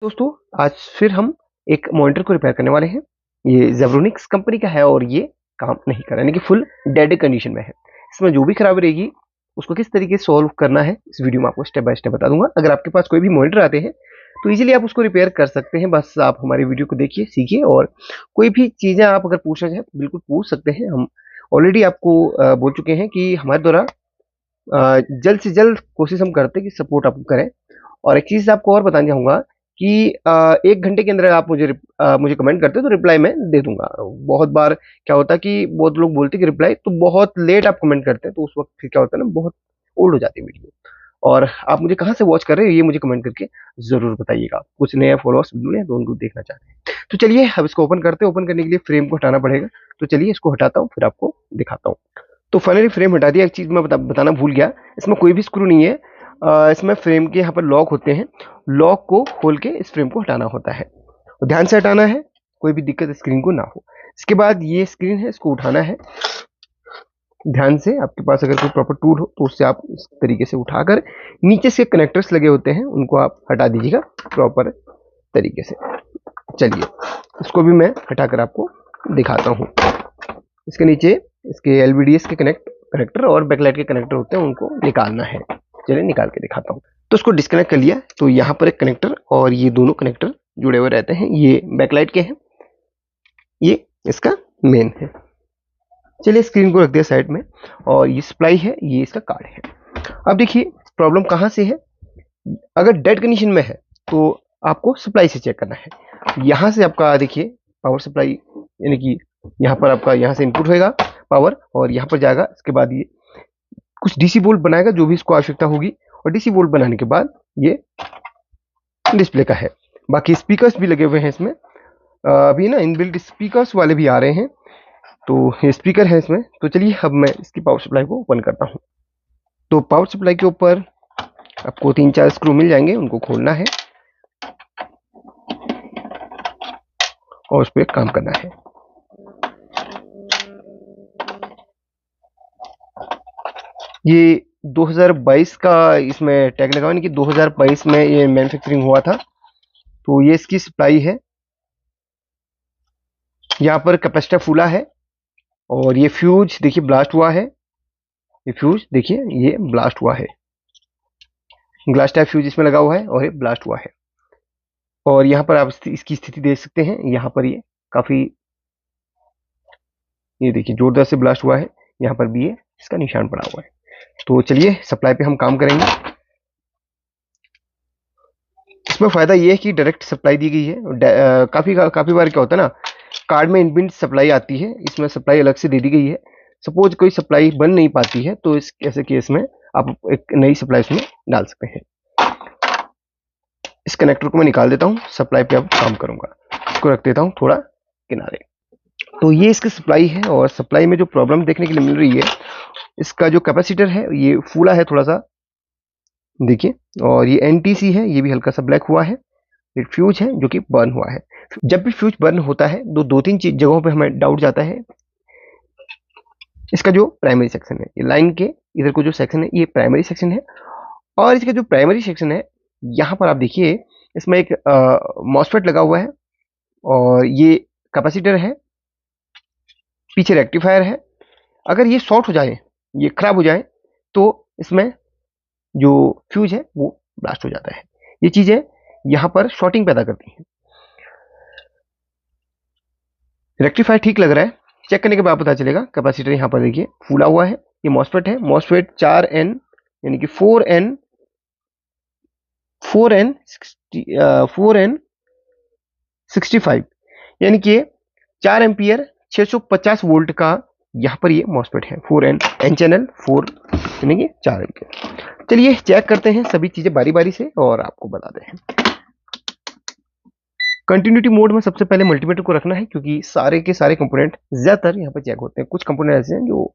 दोस्तों आज फिर हम एक मॉनिटर को रिपेयर करने वाले हैं। ये जेब्रोनिक्स कंपनी का है और ये काम नहीं कर रहा, यानी कि फुल डेड कंडीशन में है। इसमें जो भी खराबी रहेगी उसको किस तरीके से सॉल्व करना है इस वीडियो में आपको स्टेप बाय स्टेप बता दूंगा। अगर आपके पास कोई भी मॉनिटर आते हैं तो इजीली आप उसको रिपेयर कर सकते हैं। बस आप हमारी वीडियो को देखिए, सीखिए और कोई भी चीज़ें आप अगर पूछना चाहें तो बिल्कुल पूछ सकते हैं। हम ऑलरेडी आपको बोल चुके हैं कि हमारे द्वारा जल्द से जल्द कोशिश हम करते हैं कि सपोर्ट आपको करें। और एक चीज़ आपको और बताना चाहूँगा कि 1 घंटे के अंदर आप मुझे कमेंट करते हो तो रिप्लाई मैं दे दूँगा। बहुत बार क्या होता है कि बहुत लोग बोलते हैं कि रिप्लाई तो बहुत लेट आप कमेंट करते हैं, तो उस वक़्त फिर क्या होता है ना, बहुत ओल्ड हो जाती है वीडियो। और आप मुझे कहाँ से वॉच कर रहे हो ये मुझे कमेंट करके ज़रूर बताइएगा। कुछ नए फॉलोअर्स मिले हैं तो उनको देखना चाहते हैं। तो चलिए अब इसको ओपन करते हैं। ओपन करने के लिए फ्रेम को हटाना पड़ेगा। तो चलिए इसको हटाता हूँ फिर आपको दिखाता हूँ। तो फाइनली फ्रेम हटा दिया। एक चीज़ मैं बताना भूल गया, इसमें कोई भी स्क्रू नहीं है। इसमें फ्रेम के यहाँ पर लॉक होते हैं, लॉक को खोल के इस फ्रेम को हटाना होता है। तो ध्यान से हटाना है, कोई भी दिक्कत स्क्रीन को ना हो। इसके बाद ये स्क्रीन है, इसको उठाना है ध्यान से। आपके पास अगर कोई प्रॉपर टूल हो तो उससे आप इस तरीके से उठाकर नीचे से कनेक्टर्स लगे होते हैं उनको आप हटा दीजिएगा प्रॉपर तरीके से। चलिए इसको भी मैं हटाकर आपको दिखाता हूँ। इसके नीचे इसके एलवीडीएस के कनेक्टर और बैकलाइट के कनेक्टर होते हैं, उनको निकालना है। चलिए निकाल के दिखाता हूँ। तो उसको डिस्कनेक्ट कर लिया। तो यहाँ पर एक कनेक्टर और ये दोनों कनेक्टर जुड़े हुए रहते हैं। ये बैकलाइट के हैं, ये इसका मेन है। चलिए स्क्रीन को रख दिया साइड में और ये सप्लाई है, ये इसका कार्ड है। अब देखिए प्रॉब्लम कहाँ से है। अगर डेड कंडीशन में है तो आपको सप्लाई से चेक करना है। यहाँ से आपका देखिए पावर सप्लाई, यानी कि यहाँ पर आपका यहाँ से इनपुट होएगा पावर और यहाँ पर जाएगा। इसके बाद ये कुछ डीसी वोल्ट बनाएगा जो भी इसको आवश्यकता होगी, और डीसी वोल्ट बनाने के बाद ये डिस्प्ले का है। बाकी स्पीकर्स भी लगे हुए हैं इसमें। अभी ना इनबिल्ट स्पीकर्स वाले भी आ रहे हैं, तो ये स्पीकर है इसमें। तो चलिए अब मैं इसकी पावर सप्लाई को ओपन करता हूँ। तो पावर सप्लाई के ऊपर आपको 3-4 स्क्रू मिल जाएंगे, उनको खोलना है और उस पर काम करना है। ये 2022 का इसमें टैग लगा हुआ है कि 2022 में ये मैन्युफैक्चरिंग हुआ था। तो ये इसकी सप्लाई है। यहाँ पर कैपेसिटर फूला है और ये फ्यूज देखिए ब्लास्ट हुआ है। ये फ्यूज देखिए ये ब्लास्ट हुआ है, ग्लास टाइप फ्यूज इसमें लगा हुआ है और ये ब्लास्ट हुआ है। और यहाँ पर आप इसकी स्थिति देख सकते हैं। यहाँ पर ये काफी, ये देखिए जोरदार से ब्लास्ट हुआ है। यहाँ पर भी ये इसका निशान पड़ा हुआ है। तो चलिए सप्लाई पे हम काम करेंगे। इसमें फायदा ये है कि डायरेक्ट सप्लाई दी गई है। काफी बार क्या होता है ना, कार्ड में इनबिल्ट सप्लाई आती है, इसमें सप्लाई अलग से दे दी गई है। सपोज कोई सप्लाई बन नहीं पाती है तो इस ऐसे केस में आप एक नई सप्लाई इसमें डाल सकते हैं। इस कनेक्टर को मैं निकाल देता हूँ, सप्लाई पे अब काम करूंगा। इसको रख देता हूँ थोड़ा किनारे। तो ये इसकी सप्लाई है और सप्लाई में जो प्रॉब्लम देखने के लिए मिल रही है, इसका जो कैपेसिटर है ये फूला है थोड़ा सा देखिए, और ये एनटीसी है, ये भी हल्का सा ब्लैक हुआ है। ये फ्यूज है जो कि बर्न हुआ है। जब भी फ्यूज बर्न होता है तो 2-3 जगहों पे हमें डाउट जाता है। इसका जो प्राइमरी सेक्शन है, ये लाइन के इधर को जो सेक्शन है ये प्राइमरी सेक्शन है। और इसका जो प्राइमरी सेक्शन है यहाँ पर आप देखिए, इसमें एक मॉसफेट लगा हुआ है और ये कैपेसिटर है, पीछे रेक्टिफायर है। अगर ये शॉर्ट हो जाए, ये खराब हो जाए, तो इसमें जो फ्यूज है वो ब्लास्ट हो जाता है। ये चीजें यहाँ पर शॉर्टिंग पैदा करती हैं। रेक्टिफायर ठीक लग रहा है, चेक करने के बाद पता चलेगा। कैपेसिटर यहाँ पर देखिए फूला हुआ है। ये मॉसफेट है, मॉसफेट 4N यानी कि 4N65 यानी कि 4 एम्पियर 650 वोल्ट का यहाँ पर ये मॉसफेट है। 4N चैनल 4 यानी कि 4 एम्पियर। चलिए चेक करते हैं सभी चीजें बारी बारी से और आपको बताते हैं। कंटिन्यूटी मोड में सबसे पहले मल्टीमीटर को रखना है, क्योंकि सारे के सारे कंपोनेंट ज्यादातर यहाँ पर चेक होते हैं। कुछ कंपोनेंट ऐसे हैं जो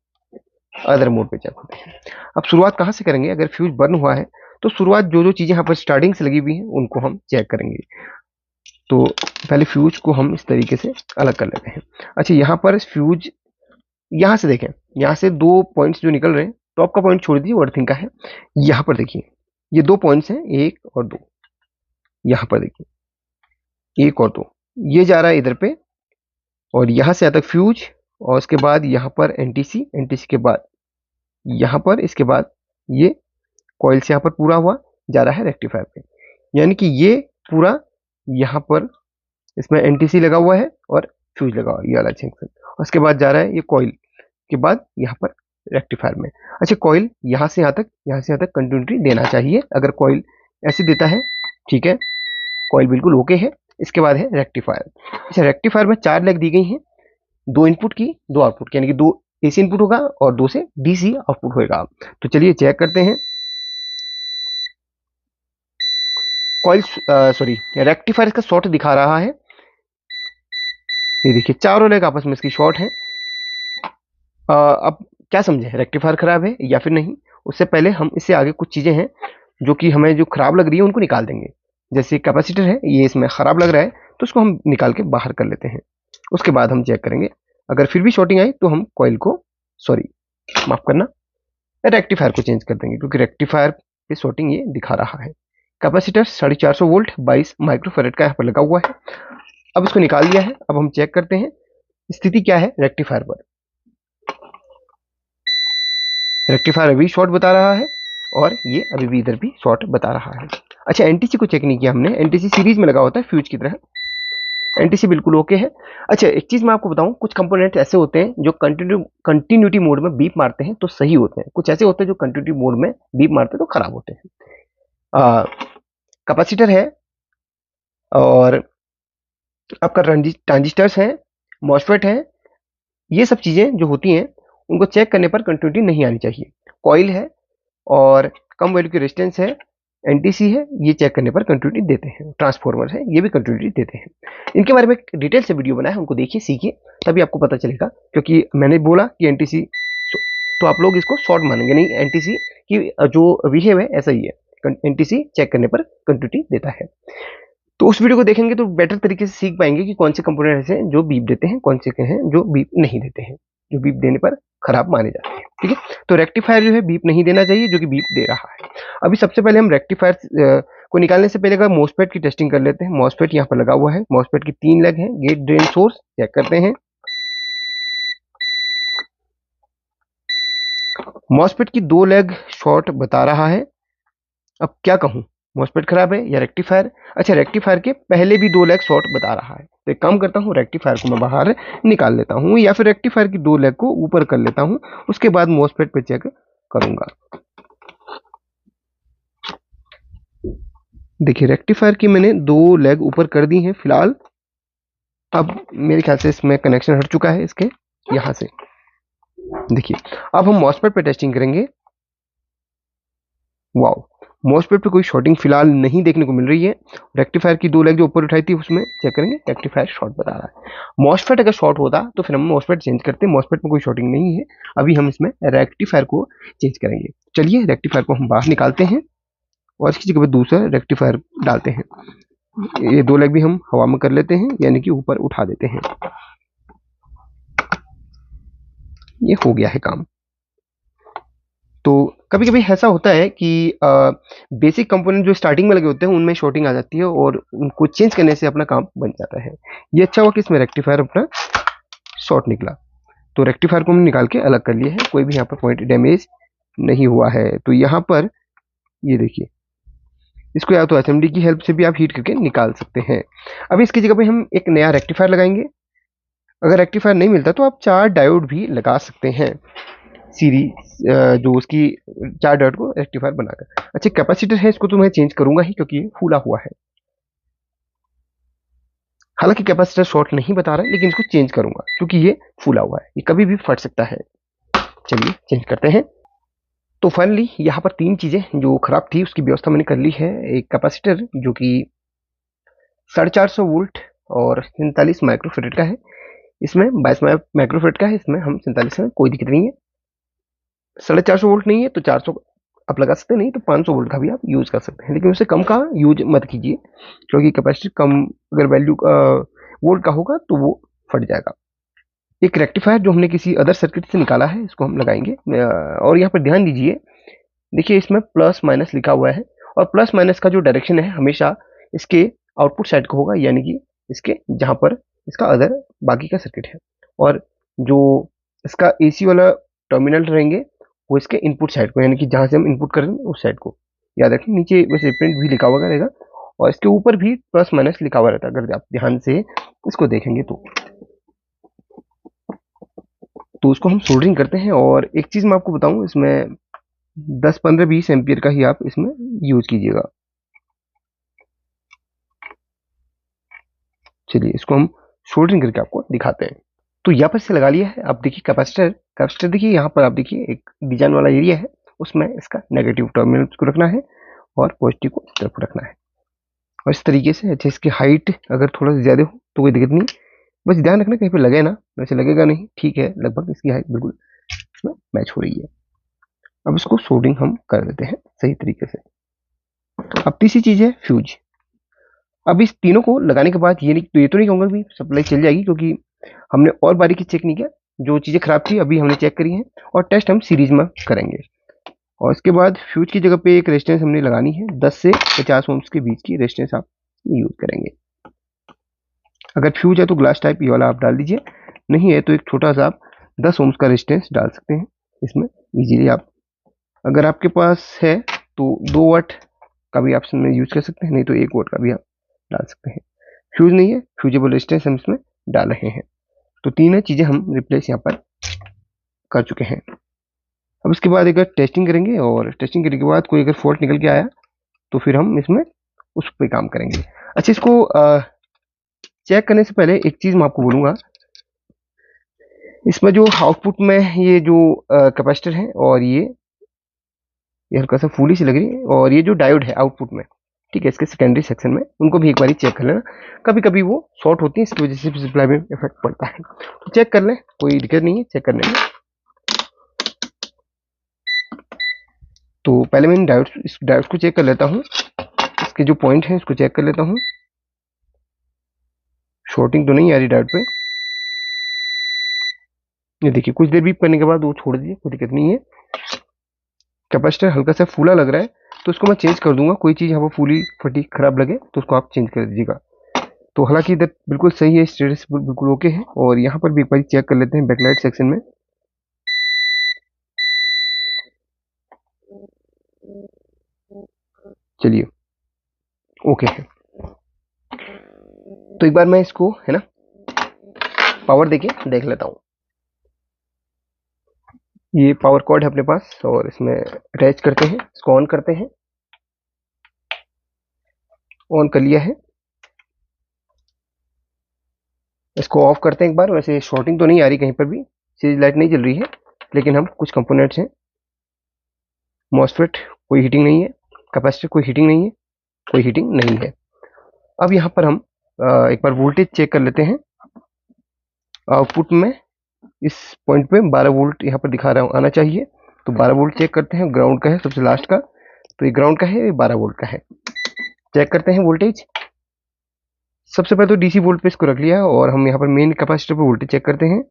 अदर मोड पे चेक होते हैं। अब शुरुआत कहाँ से करेंगे? अगर फ्यूज बर्न हुआ है तो शुरुआत जो चीजें यहाँ पर स्टार्टिंग से लगी हुई हैं उनको हम चेक करेंगे। तो पहले फ्यूज को हम इस तरीके से अलग कर लेते हैं। अच्छा, यहाँ पर फ्यूज यहाँ से देखें, यहाँ से 2 पॉइंट्स जो निकल रहे हैं, टॉप का पॉइंट छोड़ दीजिए, अर्थिंग का है। यहाँ पर देखिए ये 2 पॉइंट्स हैं, 1 और 2। यहाँ पर देखिए एक और दो, ये जा रहा है इधर पे, और यहाँ से आता है फ्यूज, और उसके बाद यहाँ पर एनटीसी, एनटीसी के बाद यहाँ पर, इसके बाद ये कॉइल से यहाँ पर पूरा हुआ जा रहा है रेक्टिफायर पे। यानी कि ये पूरा यहाँ पर इसमें एनटीसी लगा हुआ है और फ्यूज लगा हुआ है, ये वाला जंक्शन। उसके बाद जा रहा है ये कॉइल के बाद यहाँ पर रेक्टिफायर में। अच्छा, कॉइल यहाँ से यहाँ तक, यहाँ से यहाँ तक कंटिन्यूटी देना चाहिए। अगर कॉइल ऐसे देता है, ठीक है, कॉइल बिल्कुल ओके है। इसके बाद है रेक्टिफायर। अच्छा, रेक्टिफायर में 4 लेग दी गई हैं, 2 इनपुट की 2 आउटपुट की, यानी कि 2 एसी इनपुट होगा और 2 से डीसी आउटपुट होगा। तो चलिए चेक करते हैं। कॉइल सॉरी रेक्टिफायर इसका शॉर्ट दिखा रहा है, ये देखिए चारों लेग आपस में इसकी शॉर्ट है। अब क्या समझे, रेक्टिफायर खराब है या फिर नहीं? उससे पहले हम इससे आगे कुछ चीजें हैं जो कि हमें जो खराब लग रही है उनको निकाल देंगे। जैसे कैपेसिटर है, ये इसमें खराब लग रहा है तो उसको हम निकाल के बाहर कर लेते हैं। उसके बाद हम चेक करेंगे, अगर फिर भी शॉर्टिंग आई तो हम कॉइल को, सॉरी माफ करना, रेक्टिफायर को चेंज कर देंगे, क्योंकि रेक्टिफायर पे शॉर्टिंग ये दिखा रहा है। कैपेसिटर 450 वोल्ट 22 माइक्रोफेरेड का यहाँ पर लगा हुआ है। अब इसको निकाल दिया है। अब हम चेक करते हैं स्थिति क्या है रेक्टिफायर पर। रेक्टिफायर अभी शॉर्ट बता रहा है और ये अभी भी इधर भी शॉर्ट बता रहा है। अच्छा, एनटीसी को चेक नहीं किया हमने, एनटीसी सीरीज में लगा होता है फ्यूज की तरह, एनटीसी बिल्कुल ओके है। अच्छा, एक चीज मैं आपको बताऊं, कुछ कंपोनेंट ऐसे होते हैं जो कंटिन्यूटी मोड में बीप मारते हैं तो सही होते हैं, कुछ ऐसे होते हैं जो कंटिन्यूटी मोड में बीप मारते हैं तो खराब होते हैं। कैपेसिटर है और आपका ट्रांजिस्टर्स है, मॉसफेट है, ये सब चीजें जो होती हैं उनको चेक करने पर कंटिन्यूटी नहीं आनी चाहिए। कॉइल है और कम वैल्यू की रेजिस्टेंस है, एनटीसी है, ये चेक करने पर कंटिन्यूटी देते हैं। ट्रांसफॉर्मर है, ये भी कंटिन्यूटी देते हैं। इनके बारे में डिटेल से वीडियो बनाया है, उनको देखिए, सीखिए, तभी आपको पता चलेगा। क्योंकि मैंने बोला कि एनटीसी तो आप लोग इसको शॉर्ट मानेंगे नहीं, एनटीसी की जो बिहेव है ऐसा ही है, एनटीसी चेक करने पर कंटिन्यूटी देता है। तो उस वीडियो को देखेंगे तो बेटर तरीके से सीख पाएंगे कि कौन से कंपोनेंट ऐसे हैं जो बीप देते हैं, कौन से हैं जो बीप नहीं देते हैं, जो बीप देने पर खराब माने जाते हैं। ठीक है, तो रेक्टिफायर जो है बीप नहीं देना चाहिए, जो कि बीप दे रहा है। अभी सबसे पहले हम रेक्टिफायर को निकालने से पहले मॉसफेट की टेस्टिंग कर लेते हैं। मॉसफेट यहाँ पर लगा हुआ है, मॉसफेट की 3 लेग है, गेट ड्रेन सोर्स चेक करते हैं। मॉसफेट की 2 लेग शॉर्ट बता रहा है। अब क्या कहूँ, मॉसफेट खराब है या रेक्टिफायर? अच्छा, रेक्टिफायर के पहले भी 2 लेग शॉर्ट बता रहा है, तो एक काम करता हूँ, रेक्टिफायर को मैं बाहर निकाल लेता हूँ, या फिर रेक्टिफायर की 2 लेग को ऊपर कर लेता हूँ, उसके बाद मॉसफेट पे चेक करूंगा। देखिए, रेक्टिफायर की मैंने 2 लेग ऊपर कर दी हैं फिलहाल। अब मेरे ख्याल से इसमें कनेक्शन हट चुका है इसके यहाँ से। देखिए, अब हम मॉसफेट पे टेस्टिंग करेंगे। वाओ, मॉसफेट पे कोई शॉर्टिंग फिलहाल नहीं देखने को मिल रही है। रेक्टिफायर की 2 लेग जो ऊपर उठाई थी उसमें चेक करेंगे, रेक्टिफायर शॉर्ट बता रहा है। मॉसफेट अगर शॉर्ट होता तो फिर हम मॉसफेट चेंज करते, मॉसफेट में कोई शॉर्टिंग नहीं है। अभी हम इसमें रेक्टिफायर को चेंज करेंगे। चलिए, रेक्टिफायर को हम बाहर निकालते हैं और इसकी जगह पर दूसरा रेक्टिफायर डालते हैं। ये 2 लेग भी हम हवा में कर लेते हैं, यानी कि ऊपर उठा देते हैं। ये हो गया है काम। तो कभी कभी ऐसा होता है कि बेसिक कंपोनेंट जो स्टार्टिंग में लगे होते हैं उनमें शॉर्टिंग आ जाती है और उनको चेंज करने से अपना काम बन जाता है। ये अच्छा हुआ कि इसमें रेक्टिफायर अपना शॉर्ट निकला, तो रेक्टिफायर को हमने निकाल के अलग कर लिया है, कोई भी यहाँ पर पॉइंट डैमेज नहीं हुआ है। तो यहाँ पर ये देखिए, इसको या तो एसएमडी की हेल्प से भी आप हीट करके निकाल सकते हैं। अब इसकी जगह पे हम एक नया रेक्टिफायर लगाएंगे। अगर रेक्टिफायर नहीं मिलता तो आप 4 डायोड भी लगा सकते हैं, सीरीज जो उसकी 4 डॉट को रेक्टिफायर बनाकर। अच्छा, कैपेसिटर है, इसको तो मैं चेंज करूंगा ही क्योंकि ये फूला हुआ है। हालांकि कैपेसिटर शॉर्ट नहीं बता रहा है, लेकिन इसको चेंज करूंगा क्योंकि ये फूला हुआ है, ये कभी भी फट सकता है। चलिए चेंज करते हैं। तो फाइनली यहाँ पर 3 चीजें जो खराब थी उसकी व्यवस्था मैंने कर ली है। एक कैपेसिटर जो कि 450 वोल्ट और 47 माइक्रोफेरेड का है, इसमें 22 माइक्रोफेरेड का है, इसमें हम 47 में कोई दिक्कत नहीं है। 450 वोल्ट नहीं है तो 400 आप लगा सकते हैं, नहीं तो 500 वोल्ट का भी आप यूज कर सकते हैं, लेकिन उससे कम का यूज मत कीजिए क्योंकि कैपेसिटी कम अगर वैल्यू वोल्ट का होगा तो वो फट जाएगा। एक रेक्टिफायर जो हमने किसी अदर सर्किट से निकाला है, इसको हम लगाएंगे। और यहाँ पर ध्यान दीजिए, देखिए इसमें प्लस माइनस लिखा हुआ है और प्लस माइनस का जो डायरेक्शन है हमेशा इसके आउटपुट साइड का होगा, यानी कि इसके जहाँ पर इसका अदर बाकी का सर्किट है, और जो इसका एसी वाला टर्मिनल रहेंगे वो इसके इनपुट साइड को, यानी कि जहाँ से हम इनपुट करेंगे उस साइड को। याद रखें नीचे बस रिप्रेजेंट भी लिखा हुआ रहेगा और इसके ऊपर भी प्लस माइनस लिखा हुआ रहता है, अगर आप ध्यान से इसको देखेंगे तो उसको हम सोल्डरिंग करते हैं। और एक चीज़ मैं आपको बताऊं, इसमें 10 15 20 एम्पियर का ही आप इसमें यूज कीजिएगा। चलिए इसको हम सोल्डरिंग करके आपको दिखाते हैं। तो यहाँ पर से लगा लिया है। अब देखिए कैपेसिटर, कैपेसिटर देखिए यहाँ पर आप देखिए एक डिजाइन वाला एरिया है, उसमें इसका नेगेटिव टर्मिनल को रखना है और पॉजिटिव को इस तरफ रखना है। और इस तरीके से अच्छा, इसकी हाइट अगर थोड़ा सा ज़्यादा हो तो कोई दिक्कत नहीं, बस ध्यान रखना कहीं पे लगे ना, वैसे लगेगा नहीं, ठीक है, लगभग इसकी हाइट बिल्कुल इसमें मैच हो रही है। अब इसको सोल्डरिंग हम कर देते हैं सही तरीके से। अब तीसरी चीज़ है फ्यूज। अब इस तीनों को लगाने के बाद ये तो नहीं कहूँगा कि सप्लाई चल जाएगी, क्योंकि हमने और बारीकी चेक नहीं किया, जो चीज़ें खराब थी अभी हमने चेक करी हैं, और टेस्ट हम सीरीज में करेंगे। और इसके बाद फ्यूज की जगह पे एक रेजिस्टेंस हमने लगानी है, 10 से 50 ओम्स के बीच की रेजिस्टेंस आप यूज करेंगे। अगर फ्यूज है तो ग्लास टाइप ये वाला आप डाल दीजिए, नहीं है तो एक छोटा सा आप 10 ओम्स का रेजिस्टेंस डाल सकते हैं इसमें इजीली। आप अगर आपके पास है तो 2 वाट का भी आप इसमें यूज कर सकते हैं, नहीं तो 1 वाट का भी आप डाल सकते हैं। फ्यूज नहीं है, फ्यूजेबल रेजिस्टेंस हम इसमें डाल रहे हैं। तो तीनों चीज़ें हम रिप्लेस यहाँ पर कर चुके हैं। अब इसके बाद अगर टेस्टिंग करेंगे, और टेस्टिंग करने के बाद कोई अगर फॉल्ट निकल के आया तो फिर हम इसमें उस पर काम करेंगे। अच्छा, इसको चेक करने से पहले एक चीज़ मैं आपको बोलूँगा, इसमें जो आउटपुट में ये जो कैपेसिटर है और ये हल्का सा फूली सी लग रही है, और ये जो डायोड है आउटपुट में, ठीक है, इसके सेकेंडरी सेक्शन में, उनको भी एक बार चेक कर लेना। कभी कभी वो शॉर्ट होती है, इसकी वजह से सप्लाई में इफेक्ट पड़ता है, तो चेक कर लें, कोई दिक्कत नहीं है चेक करने में। तो पहले मैं इस डायोड को चेक कर लेता हूँ, इसके जो पॉइंट है उसको चेक कर लेता हूँ। शॉर्टिंग तो नहीं आ रही डायोड पे, ये देखिए कुछ देर बीप करने के बाद वो छोड़ दीजिए, कोई दिक्कत नहीं है। कैपेसिटर हल्का सा फूला लग रहा है तो उसको मैं चेंज कर दूंगा। कोई चीज़ यहाँ पर फूली फटी खराब लगे तो उसको आप चेंज कर दीजिएगा। तो हालांकि इधर बिल्कुल सही है, स्टेटस बिल्कुल ओके है। और यहाँ पर भी एक बार चेक कर लेते हैं बैकलाइट सेक्शन में। चलिए ओके है। तो एक बार मैं इसको है ना पावर देके देख लेता हूँ। ये पावर कॉर्ड है अपने पास और इसमें अटैच करते हैं, इसको ऑन करते हैं। ऑन कर लिया है, इसको ऑफ करते हैं एक बार। वैसे शॉर्टिंग तो नहीं आ रही कहीं पर भी, सीरीज लाइट नहीं जल रही है, लेकिन हम कुछ कंपोनेंट्स हैं, मॉसफेट कोई हीटिंग नहीं है, कैपेसिटर कोई हीटिंग नहीं है, कोई हीटिंग नहीं है। अब यहाँ पर हम एक बार वोल्टेज चेक कर लेते हैं। आउटपुट में इस पॉइंट पे 12 वोल्ट यहाँ पर दिखा रहा हूँ आना चाहिए, तो 12 वोल्ट चेक करते हैं। ग्राउंड का है सबसे लास्ट का, तो ये ग्राउंड का है, ये 12 वोल्ट का है। चेक करते हैं वोल्टेज। सबसे पहले तो डीसी वोल्ट पे इसको रख लिया है, और हम यहाँ पर मेन कैपेसिटर पे वोल्टेज चेक करते हैं।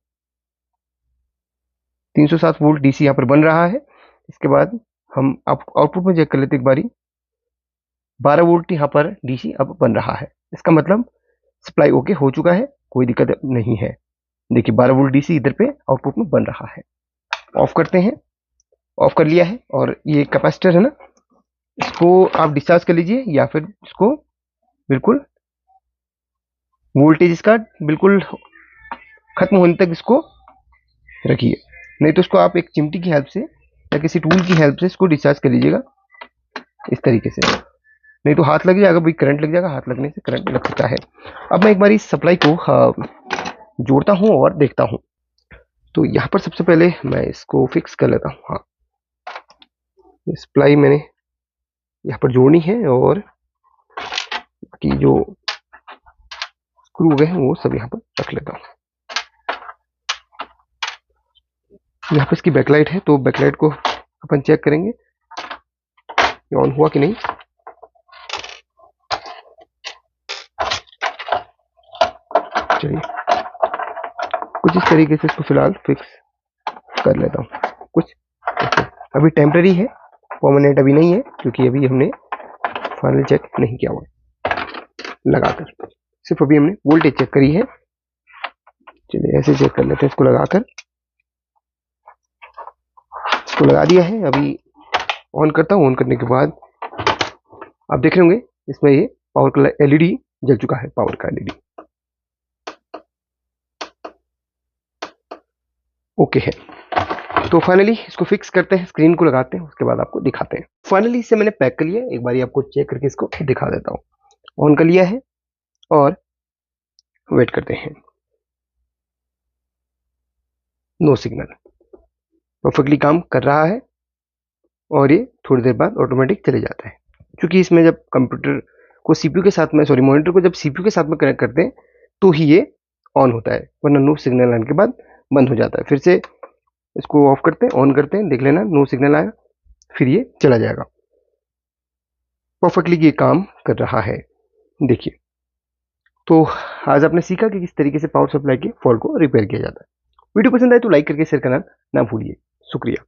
307 वोल्ट डीसी यहाँ पर बन रहा है। इसके बाद हम आउटपुट में चेक कर लेते एक बारी। 12 वोल्ट यहाँ पर डीसी अब बन रहा है, इसका मतलब सप्लाई ओके हो चुका है, कोई दिक्कत नहीं है। देखिए 12 वोल्ट डीसी इधर पे आउटपुट में बन रहा है। ऑफ करते हैं, ऑफ कर लिया है। और ये कैपेसिटर है ना, इसको आप डिस्चार्ज कर लीजिए, या फिर इसको बिल्कुल वोल्टेज इसका बिल्कुल खत्म होने तक इसको रखिए। नहीं तो इसको आप एक चिमटी की हेल्प से या किसी टूल की हेल्प से इसको डिस्चार्ज कर लीजिएगा इस तरीके से, नहीं तो हाथ लग जाएगा भाई, करंट लग जाएगा, हाथ लगने से करंट लग सकता है। अब मैं एक बार इस सप्लाई को जोड़ता हूँ और देखता हूँ। तो यहाँ पर सबसे पहले मैं इसको फिक्स कर लेता हूँ। हाँ, सप्लाई मैंने यहाँ पर जोड़नी है, और बाकी जो स्क्रू गए हैं वो सब यहाँ पर रख लेता हूँ। यहाँ पर इसकी बैकलाइट है, तो बैकलाइट को अपन चेक करेंगे ये ऑन हुआ कि नहीं। चलिए कुछ इस तरीके से इसको फिलहाल फिक्स कर लेता हूँ। कुछ अभी टेम्पररी है, परमानेंट अभी नहीं है, क्योंकि अभी हमने फाइनल चेक नहीं किया हुआ। लगाकर। सिर्फ अभी हमने वोल्टेज चेक करी है। चलिए ऐसे चेक कर लेते हैं इसको लगाकर। इसको लगा दिया है, अभी ऑन करता हूँ। ऑन करने के बाद आप देख रहे होंगे इसमें ये पावर का एलईडी जल चुका है, पावर का एलईडी ओके है। तो फाइनली इसको फिक्स करते हैं, स्क्रीन को लगाते हैं, उसके बाद आपको दिखाते हैं। फाइनली इसे मैंने पैक कर लिया, एक बार आपको चेक करके इसको दिखा देता हूँ। ऑन कर लिया है और वेट करते हैं। नो सिग्नल, परफेक्टली काम कर रहा है और ये थोड़ी देर बाद ऑटोमेटिक चले जाता है। क्योंकि इसमें जब कंप्यूटर को सीपीयू के साथ में, सॉरी मॉनिटर को जब सीपीयू के साथ में कनेक्ट करते हैं तो ही ये ऑन होता है, वरना नो सिग्नल आने के बाद बंद हो जाता है। फिर से इसको ऑफ करते हैं, ऑन करते हैं, देख लेना नो सिग्नल आया, फिर ये चला जाएगा। परफेक्टली ये काम कर रहा है, देखिए। तो आज आपने सीखा कि किस तरीके से पावर सप्लाई के फॉल्ट को रिपेयर किया जाता है। वीडियो पसंद आए तो लाइक करके शेयर करना ना भूलिए। शुक्रिया।